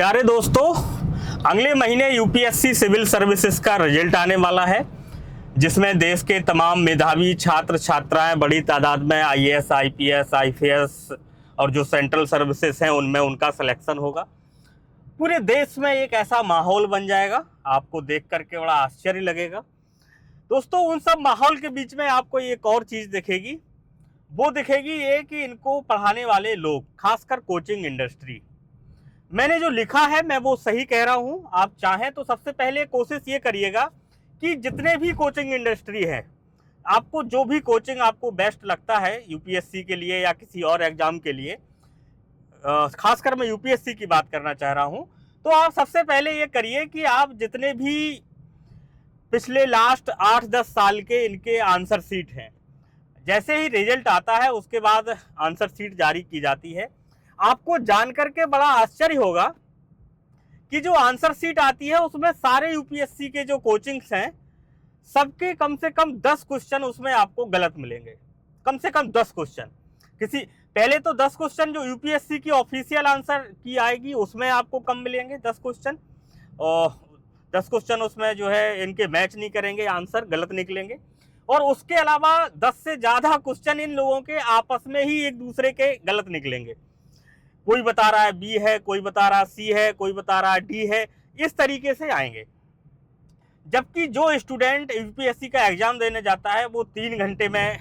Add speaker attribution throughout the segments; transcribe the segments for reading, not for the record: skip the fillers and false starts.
Speaker 1: प्यारे दोस्तों, अगले महीने यूपीएससी सिविल सर्विसेज का रिजल्ट आने वाला है, जिसमें देश के तमाम मेधावी छात्र छात्राएं बड़ी तादाद में आईएएस, आईपीएस, आईपीएस और जो सेंट्रल सर्विसेज हैं उनमें उनका सिलेक्शन होगा। पूरे देश में एक ऐसा माहौल बन जाएगा, आपको देख करके बड़ा आश्चर्य लगेगा। दोस्तों, उन सब माहौल के बीच में आपको एक और चीज़ दिखेगी, वो दिखेगी ये कि इनको पढ़ाने वाले लोग, खासकर कोचिंग इंडस्ट्री। मैंने जो लिखा है मैं वो सही कह रहा हूँ। आप चाहें तो सबसे पहले कोशिश ये करिएगा कि जितने भी कोचिंग इंडस्ट्री है, आपको जो भी कोचिंग आपको बेस्ट लगता है यूपीएससी के लिए या किसी और एग्जाम के लिए, खासकर मैं यूपीएससी की बात करना चाह रहा हूँ, तो आप सबसे पहले ये करिए कि आप जितने भी पिछले लास्ट 8-10 साल के इनके आंसर शीट हैं, जैसे ही रिजल्ट आता है उसके बाद आंसर शीट जारी की जाती है। आपको जान करके बड़ा आश्चर्य होगा कि जो आंसर शीट आती है उसमें सारे यूपीएससी के जो कोचिंग्स हैं, सबके कम से कम 10 क्वेश्चन उसमें आपको गलत मिलेंगे। कम से कम 10 क्वेश्चन। पहले तो 10 क्वेश्चन जो यूपीएससी की ऑफिशियल आंसर की आएगी उसमें आपको कम मिलेंगे 10 क्वेश्चन, और 10 क्वेश्चन उसमें जो है इनके मैच नहीं करेंगे, आंसर गलत निकलेंगे। और उसके अलावा 10 से ज़्यादा क्वेश्चन इन लोगों के आपस में ही एक दूसरे के गलत निकलेंगे। कोई बता रहा है बी है, कोई बता रहा है सी है, कोई बता रहा है डी है, इस तरीके से आएंगे। जबकि जो स्टूडेंट यूपीएससी का एग्जाम देने जाता है वो 3 घंटे में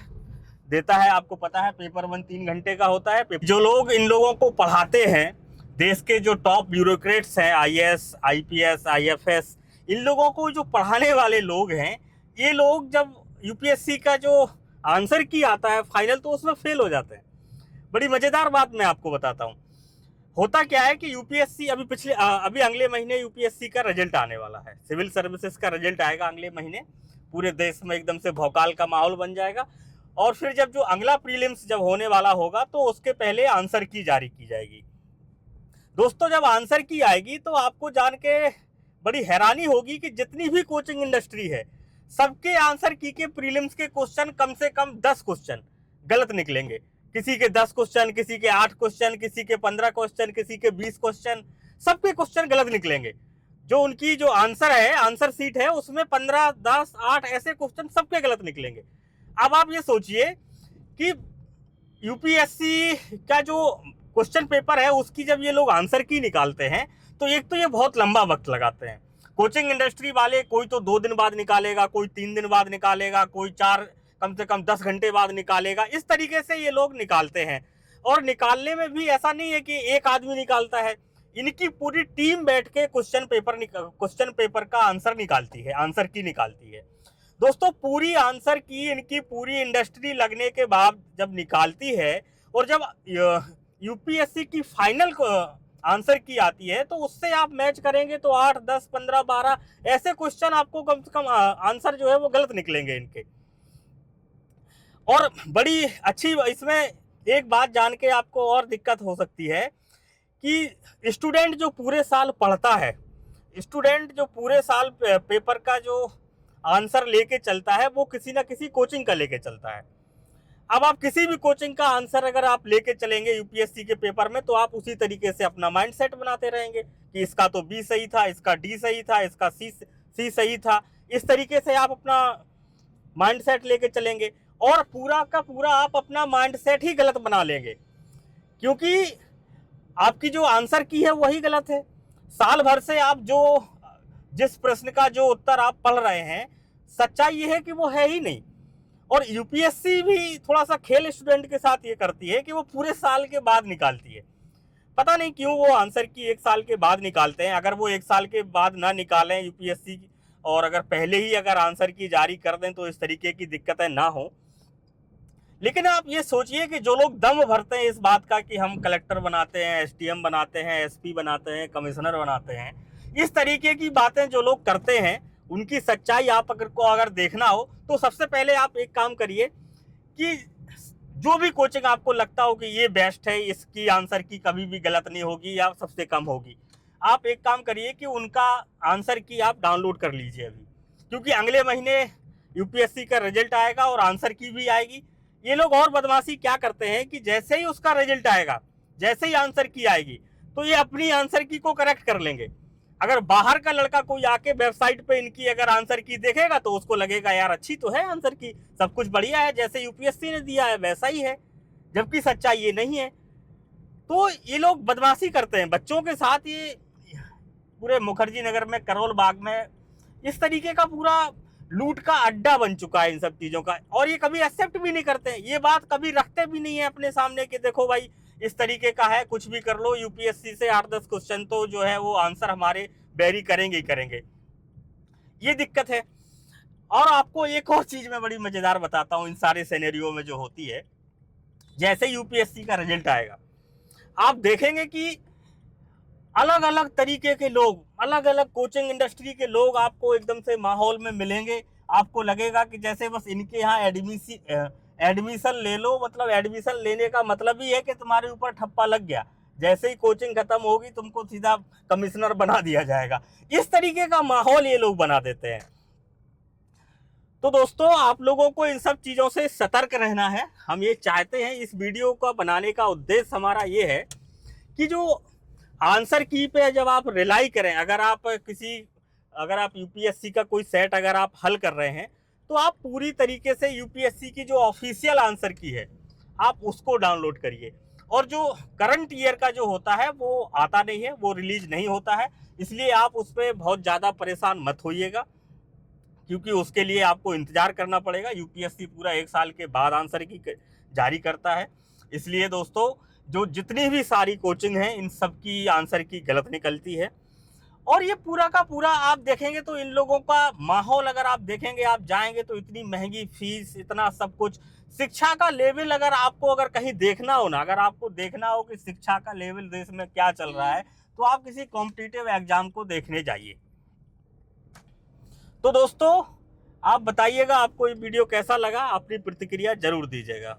Speaker 1: देता है। आपको पता है पेपर 1 3 घंटे का होता है। जो लोग इन लोगों को पढ़ाते हैं, देश के जो टॉप ब्यूरोक्रेट्स हैं, आईएएस, आईपीएस, आईएफएस, इन लोगों को जो पढ़ाने वाले लोग हैं, ये लोग जब यूपीएससी का जो आंसर की आता है फाइनल, तो उसमें फेल हो जाते हैं। बड़ी मजेदार बात मैं आपको बताता हूँ। होता क्या है कि यूपीएससी अभी अगले महीने यूपीएससी का रिजल्ट आने वाला है, सिविल सर्विसेज का रिजल्ट आएगा अगले महीने। पूरे देश में एकदम से भौकाल का माहौल बन जाएगा। और फिर जब जो अगला प्रीलिम्स जब होने वाला होगा तो उसके पहले आंसर की जारी की जाएगी। दोस्तों, जब आंसर की आएगी तो आपको जान के बड़ी हैरानी होगी कि जितनी भी कोचिंग इंडस्ट्री है, सबके आंसर की के प्रीलिम्स के क्वेश्चन कम से कम 10 क्वेश्चन गलत निकलेंगे। किसी के 10 क्वेश्चन, किसी के 8 क्वेश्चन, किसी के 15 क्वेश्चन, किसी के 20 क्वेश्चन, सबके क्वेश्चन गलत निकलेंगे। जो उनकी जो आंसर है, आंसर शीट है, उसमें 15, 10, 8 ऐसे क्वेश्चन सबके गलत निकलेंगे। अब आप ये सोचिए कि यूपीएससी का जो क्वेश्चन पेपर है उसकी जब ये लोग आंसर की निकालते हैं तो एक तो ये बहुत लंबा वक्त लगाते हैं। कोचिंग इंडस्ट्री वाले कोई तो 2 दिन बाद निकालेगा, कोई 3 दिन बाद निकालेगा, कोई 4 कम से कम 10 घंटे बाद निकालेगा। इस तरीके से ये लोग निकालते हैं। और निकालने में भी ऐसा नहीं है कि एक आदमी निकालता है, इनकी पूरी टीम बैठ के क्वेश्चन पेपर का आंसर निकालती है, आंसर की निकालती है। दोस्तों, पूरी आंसर की इनकी पूरी इंडस्ट्री लगने के बाद जब निकालती है और जब यूपीएससी की फाइनल आंसर की आती है तो उससे आप मैच करेंगे तो 8, 10, 15, 12 ऐसे क्वेश्चन आपको कम से कम आंसर जो है वो गलत निकलेंगे इनके। और बड़ी अच्छी इसमें एक बात जान के आपको और दिक्कत हो सकती है कि स्टूडेंट जो पूरे साल पढ़ता है, स्टूडेंट जो पूरे साल पेपर का जो आंसर लेके चलता है, वो किसी ना किसी कोचिंग का लेके चलता है। अब आप किसी भी कोचिंग का आंसर अगर आप लेके चलेंगे यूपीएससी के पेपर में, तो आप उसी तरीके से अपना माइंड सेट बनाते रहेंगे कि इसका तो बी सही था, इसका डी सही था, इसका सी सही था। इस तरीके से आप अपना माइंड सेट लेके चलेंगे और पूरा का पूरा आप अपना माइंड सेट ही गलत बना लेंगे, क्योंकि आपकी जो आंसर की है वही गलत है। साल भर से आप जिस प्रश्न का जो उत्तर आप पढ़ रहे हैं, सच्चाई ये है कि वो है ही नहीं। और यूपीएससी भी थोड़ा सा खेल स्टूडेंट के साथ ये करती है कि वो पूरे साल के बाद निकालती है। पता नहीं क्यों वो आंसर की 1 साल के बाद निकालते हैं। अगर वो 1 साल के बाद ना निकालें यूपीएससी, और अगर पहले ही अगर आंसर की जारी कर दें तो इस तरीके की दिक्कतें ना हो। लेकिन आप ये सोचिए कि जो लोग दम भरते हैं इस बात का कि हम कलेक्टर बनाते हैं, एसडीएम बनाते हैं, एसपी बनाते हैं, कमिश्नर बनाते हैं, इस तरीके की बातें जो लोग करते हैं, उनकी सच्चाई आप अगर देखना हो तो सबसे पहले आप एक काम करिए कि जो भी कोचिंग आपको लगता हो कि ये बेस्ट है, इसकी आंसर की कभी भी गलत नहीं होगी या सबसे कम होगी, आप एक काम करिए कि उनका आंसर की आप डाउनलोड कर लीजिए अभी, क्योंकि अगले महीने यूपीएससी का रिजल्ट आएगा और आंसर की भी आएगी। ये लोग और बदमाशी क्या करते हैं कि जैसे ही उसका रिजल्ट आएगा, जैसे ही आंसर की आएगी, तो तो ये अपनी आंसर की को करेक्ट कर लेंगे। अगर बाहर का लड़का कोई आके वेबसाइट पे इनकी अगर आंसर की देखेगा तो उसको लगेगा यार अच्छी तो है आंसर की, सब कुछ बढ़िया है, जैसे यूपीएससी ने दिया है वैसा ही है, जबकि सच्चाई ये नहीं है। तो ये लोग बदमाशी करते हैं बच्चों के साथ। ये पूरे मुखर्जी नगर में, करोल बाग में इस तरीके का पूरा लूट का अड्डा बन चुका है इन सब चीजों का। और ये कभी एक्सेप्ट भी नहीं करते हैं, ये बात कभी रखते भी नहीं है अपने सामने कि देखो भाई इस तरीके का है, कुछ भी कर लो, यूपीएससी से 8-10 क्वेश्चन तो जो है वो आंसर हमारे वेरी करेंगे ही करेंगे। ये दिक्कत है। और आपको एक और चीज मैं बड़ी मजेदार बताता हूं इन सारे सिनेरियो में जो होती है। जैसे यूपीएससी का रिजल्ट आएगा, आप देखेंगे कि अलग अलग तरीके के लोग, अलग अलग कोचिंग इंडस्ट्री के लोग आपको एकदम से माहौल में मिलेंगे। आपको लगेगा कि जैसे बस इनके यहाँ एडमिशन ले लो, मतलब एडमिशन लेने का मतलब ही है कि तुम्हारे ऊपर ठप्पा लग गया, जैसे ही कोचिंग खत्म होगी तुमको सीधा कमिश्नर बना दिया जाएगा। इस तरीके का माहौल ये लोग बना देते हैं। तो दोस्तों आप लोगों को इन सब चीजों से सतर्क रहना है। हम ये चाहते हैं, इस वीडियो का बनाने का उद्देश्य हमारा ये है कि जो आंसर की पे जब आप रिलाई करें, अगर आप यूपीएससी का कोई सेट अगर आप हल कर रहे हैं तो आप पूरी तरीके से यूपीएससी की जो ऑफिशियल आंसर की है आप उसको डाउनलोड करिए। और जो करंट ईयर का जो होता है वो आता नहीं है, वो रिलीज नहीं होता है, इसलिए आप उस पर बहुत ज़्यादा परेशान मत होइएगा, क्योंकि उसके लिए आपको इंतजार करना पड़ेगा। यूपीएससी पूरा 1 साल के बाद आंसर की जारी करता है। इसलिए दोस्तों जो जितनी भी सारी कोचिंग है इन सब की आंसर की गलत निकलती है। और ये पूरा का पूरा आप देखेंगे तो इन लोगों का माहौल अगर आप देखेंगे, आप जाएंगे तो इतनी महंगी फीस, इतना सब कुछ, शिक्षा का लेवल अगर आपको अगर कहीं देखना हो ना, अगर आपको देखना हो कि शिक्षा का लेवल देश में क्या चल रहा है, तो आप किसी कॉम्पिटिटिव एग्जाम को देखने जाइए। तो दोस्तों आप बताइएगा आपको ये वीडियो कैसा लगा, अपनी प्रतिक्रिया जरूर दीजिएगा।